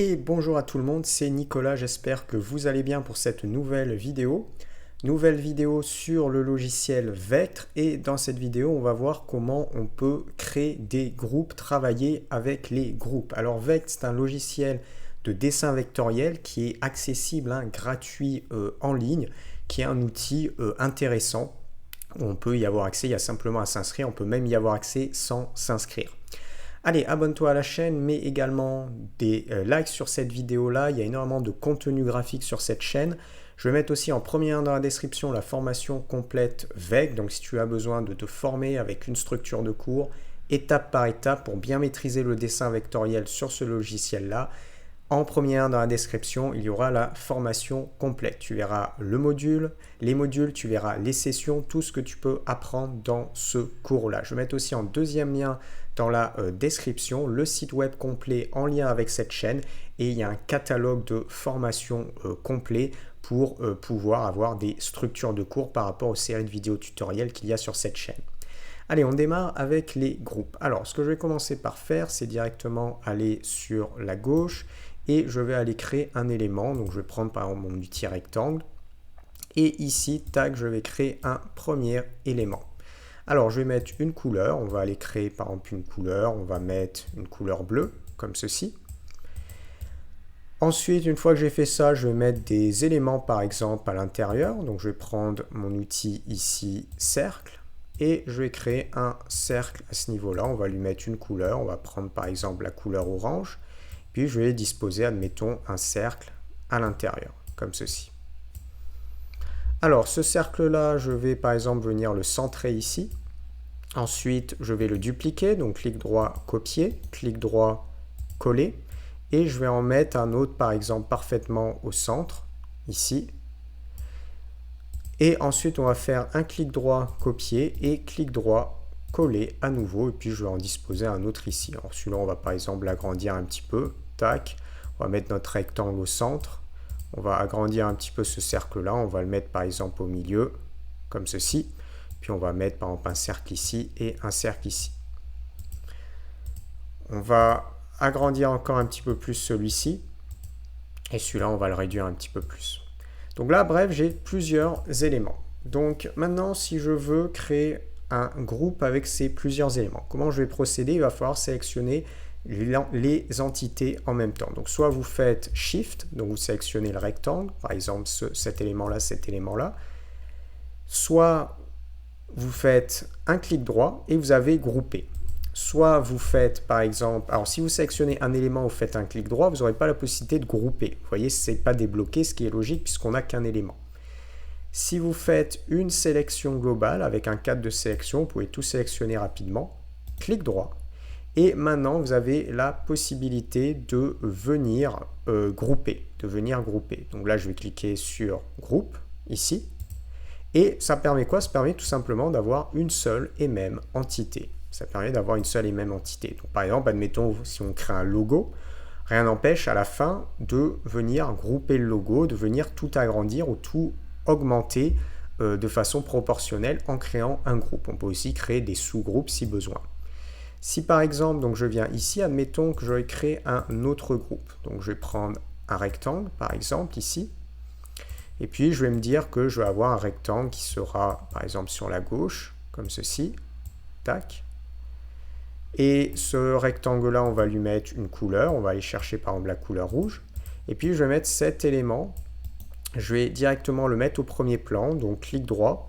Et bonjour à tout le monde, c'est Nicolas, j'espère que vous allez bien pour cette nouvelle vidéo. Nouvelle vidéo sur le logiciel Vectre et dans cette vidéo on va voir comment on peut créer des groupes, travailler avec les groupes. Alors Vectre c'est un logiciel de dessin vectoriel qui est accessible, gratuit en ligne, qui est un outil intéressant. On peut y avoir accès, il y a simplement à s'inscrire, on peut même y avoir accès sans s'inscrire. Allez, abonne-toi à la chaîne, mets également des likes sur cette vidéo-là. Il y a énormément de contenu graphique sur cette chaîne. Je vais mettre aussi en premier lien dans la description la formation complète Vectre. Donc si tu as besoin de te former avec une structure de cours, étape par étape, pour bien maîtriser le dessin vectoriel sur ce logiciel-là, en premier lien dans la description, il y aura la formation complète. Tu verras le module, les modules, tu verras les sessions, tout ce que tu peux apprendre dans ce cours-là. Je vais mettre aussi en deuxième lien dans la description le site web complet en lien avec cette chaîne et il y a un catalogue de formations complet pour pouvoir avoir des structures de cours par rapport aux séries de vidéos tutoriels qu'il y a sur cette chaîne. Allez, on démarre avec les groupes. Alors, ce que je vais commencer par faire, c'est directement aller sur la gauche et je vais aller créer un élément. Donc, je vais prendre par exemple mon outil rectangle et ici, tac, je vais créer un premier élément. Alors, je vais mettre une couleur. On va aller créer par exemple une couleur. On va mettre une couleur bleue, comme ceci. Ensuite, une fois que j'ai fait ça, je vais mettre des éléments par exemple à l'intérieur. Donc, je vais prendre mon outil ici, cercle. Et je vais créer un cercle à ce niveau-là. On va lui mettre une couleur. On va prendre par exemple la couleur orange. Puis je vais disposer, admettons, un cercle à l'intérieur, comme ceci. Alors, ce cercle-là, je vais par exemple venir le centrer ici. Ensuite, je vais le dupliquer. Donc, clic droit, copier. Clic droit, coller. Et je vais en mettre un autre, par exemple, parfaitement au centre, ici. Et ensuite, on va faire un clic droit, copier, et clic droit, coller à nouveau. Et puis, je vais en disposer un autre ici. Alors, celui-là, on va par exemple l'agrandir un petit peu. Tac. On va mettre notre rectangle au centre. On va agrandir un petit peu ce cercle-là. On va le mettre par exemple au milieu, comme ceci. Puis, on va mettre par exemple un cercle ici et un cercle ici. On va agrandir encore un petit peu plus celui-ci. Et celui-là, on va le réduire un petit peu plus. Donc là, bref, j'ai plusieurs éléments. Donc maintenant, si je veux créer un groupe avec ces plusieurs éléments, comment je vais procéder? Il va falloir sélectionner les entités en même temps. Donc soit vous faites Shift, donc vous sélectionnez le rectangle, par exemple cet élément-là, cet élément-là. Soit vous faites un clic droit et vous avez groupé. Soit vous faites par exemple, alors si vous sélectionnez un élément, vous faites un clic droit, vous n'aurez pas la possibilité de grouper. Vous voyez, ce n'est pas débloqué, ce qui est logique puisqu'on n'a qu'un élément. Si vous faites une sélection globale avec un cadre de sélection, vous pouvez tout sélectionner rapidement, clic droit. Et maintenant, vous avez la possibilité de venir grouper, Donc là, je vais cliquer sur groupe, ici. Et ça permet quoi? Ça permet tout simplement d'avoir une seule et même entité. Ça permet d'avoir une seule et même entité. Donc, par exemple, admettons, si on crée un logo, rien n'empêche à la fin de venir grouper le logo, de venir tout agrandir ou tout augmenter de façon proportionnelle en créant un groupe. On peut aussi créer des sous-groupes si besoin. Si par exemple, donc je viens ici, admettons que je vais créer un autre groupe. Donc je vais prendre un rectangle, par exemple, ici. Et puis je vais me dire que je vais avoir un rectangle qui sera, par exemple, sur la gauche, comme ceci. Tac. Et ce rectangle-là, on va lui mettre une couleur. On va aller chercher, par exemple, la couleur rouge. Et puis je vais mettre cet élément. Je vais directement le mettre au premier plan. Donc clic droit.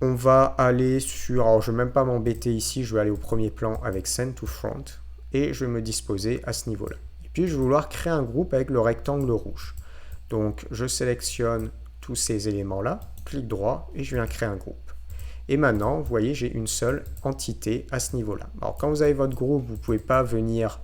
On va aller sur, alors je ne vais même pas m'embêter ici, je vais aller au premier plan avec Send to Front et je vais me disposer à ce niveau-là. Et puis je vais vouloir créer un groupe avec le rectangle rouge. Donc je sélectionne tous ces éléments-là, clic droit et je viens créer un groupe. Et maintenant, vous voyez, j'ai une seule entité à ce niveau-là. Alors quand vous avez votre groupe, vous ne pouvez pas venir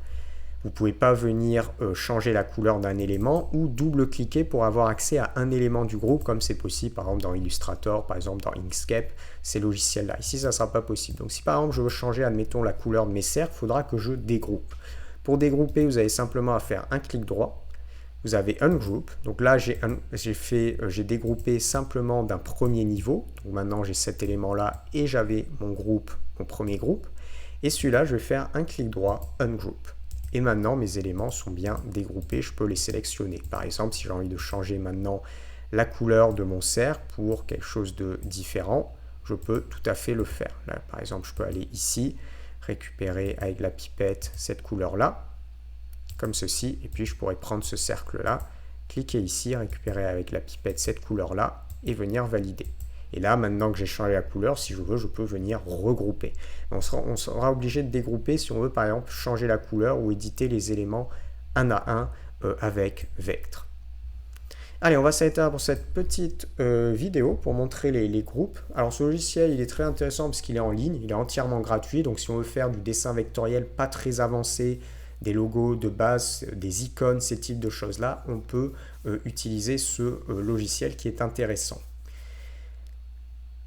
changer la couleur d'un élément ou double-cliquer pour avoir accès à un élément du groupe, comme c'est possible par exemple dans Illustrator, par exemple dans Inkscape, ces logiciels-là. Ici, ça ne sera pas possible. Donc si par exemple je veux changer, admettons, la couleur de mes cercles, il faudra que je dégroupe. Pour dégrouper, vous avez simplement à faire un clic droit. Vous avez Ungroup. Donc là, j'ai dégroupé simplement d'un premier niveau. Donc maintenant, j'ai cet élément-là et j'avais mon premier groupe. Et celui-là, je vais faire un clic droit, Ungroup. Et maintenant, mes éléments sont bien dégroupés, je peux les sélectionner. Par exemple, si j'ai envie de changer maintenant la couleur de mon cercle pour quelque chose de différent, je peux tout à fait le faire. Là, par exemple, je peux aller ici, récupérer avec la pipette cette couleur-là, comme ceci, et puis je pourrais prendre ce cercle-là, cliquer ici, récupérer avec la pipette cette couleur-là, et venir valider. Et là, maintenant que j'ai changé la couleur, si je veux, je peux venir regrouper. On sera obligé de dégrouper si on veut, par exemple, changer la couleur ou éditer les éléments un à un avec Vectre. Allez, on va s'arrêter là pour cette petite vidéo pour montrer les groupes. Alors, ce logiciel, il est très intéressant parce qu'il est en ligne, il est entièrement gratuit. Donc, si on veut faire du dessin vectoriel pas très avancé, des logos de base, des icônes, ces types de choses-là, on peut utiliser ce logiciel qui est intéressant.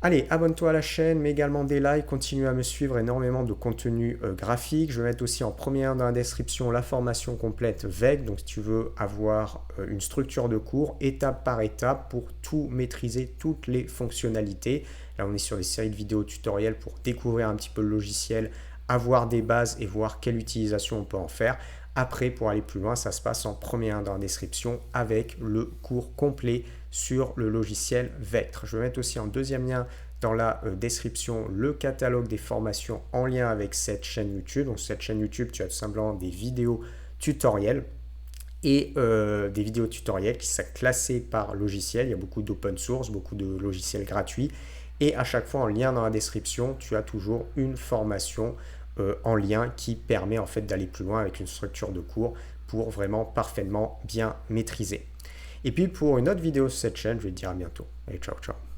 Allez, abonne-toi à la chaîne, mets également des likes, continue à me suivre, énormément de contenu graphique. Je vais mettre aussi en première dans la description la formation complète VEC. Donc si tu veux avoir une structure de cours étape par étape pour tout maîtriser, toutes les fonctionnalités. Là, on est sur des séries de vidéos tutoriels pour découvrir un petit peu le logiciel, avoir des bases et voir quelle utilisation on peut en faire. Après, pour aller plus loin, ça se passe en première dans la description avec le cours complet sur le logiciel Vectre. Je vais mettre aussi en deuxième lien dans la description le catalogue des formations en lien avec cette chaîne YouTube. Donc, cette chaîne YouTube, tu as tout simplement des vidéos tutoriels et des vidéos tutoriels qui sont classées par logiciel. Il y a beaucoup d'open source, beaucoup de logiciels gratuits. Et à chaque fois, en lien dans la description, tu as toujours une formation en lien qui permet en fait d'aller plus loin avec une structure de cours pour vraiment parfaitement bien maîtriser. Et puis pour une autre vidéo sur cette chaîne, je vais te dire à bientôt. Allez, ciao, ciao.